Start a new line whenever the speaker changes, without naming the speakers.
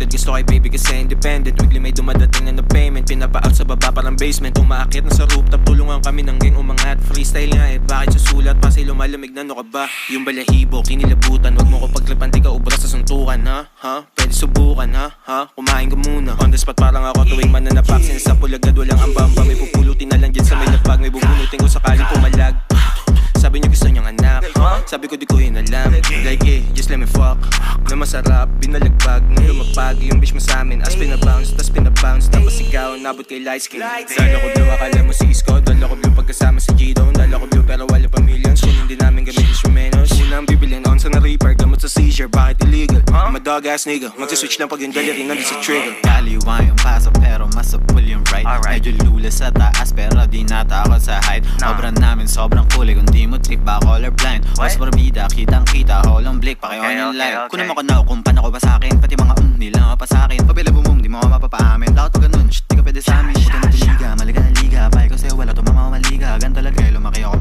tulad gusto kay baby kasi independent. Weekly may dumadating na payment. Pinapa-out sa baba parang basement. Umaakit na sa rooftop, tulungan kami ng gang umangat. Freestyle nga eh, bakit susulat? Pasay lumalamig na, no ka ba? Yung balahibo, kinilabutan. Wag mo ko pagtripan, di ka ubras sa suntukan, ha? Pwede subukan, ha? Kumain ka muna. On the spot parang ako tuwing mananapak. Sinasapul agad, walang ambamba. May pupulutin na lang dyan sa may lapag. May bubunutin ko sakaling pumalag. Sabi niyo gusto niyang anak, sabi ko di ko yun alam. Like just let me fuck. Na masarap, binalagbag. Nung lumapag, yung bitch mo sa amin. As pinabounce, tas pinabounce. Tapos ikaw, nabot kay light skin. Dala ko blue, akala mo si Isko. Dala ko blue pagkasama si G-Done. Dala ko blue pero wala pa millions. Kung hindi namin gamit instrumentos. Unang bibilin, on sa na reaper. Gamot sa seizure, bakit illegal? I'm a dog ass nigga, magsiswitch lang pag yung dali rin nandun sa trigger.
Kaliwa yung paso pero masapul yung right. Medyo lula sa taas pero di natakot sa height. Obra namin sobrang kulay, kung di mo trip ba colorblind. Mas barbida, kitang kita, holong blick, paki-on yung live. Kung naman ko na kumpan ako ba sa'kin, pati mga nila pa sa'kin. Pabila bumum, di mo ka mapapaamin. Takot pa ganun, shit, di ka pwede sa'min. Puto na tuliga, maliga na liga, pay ko sa'yo, wala to mamamaliga. Gan talaga, lumaki ako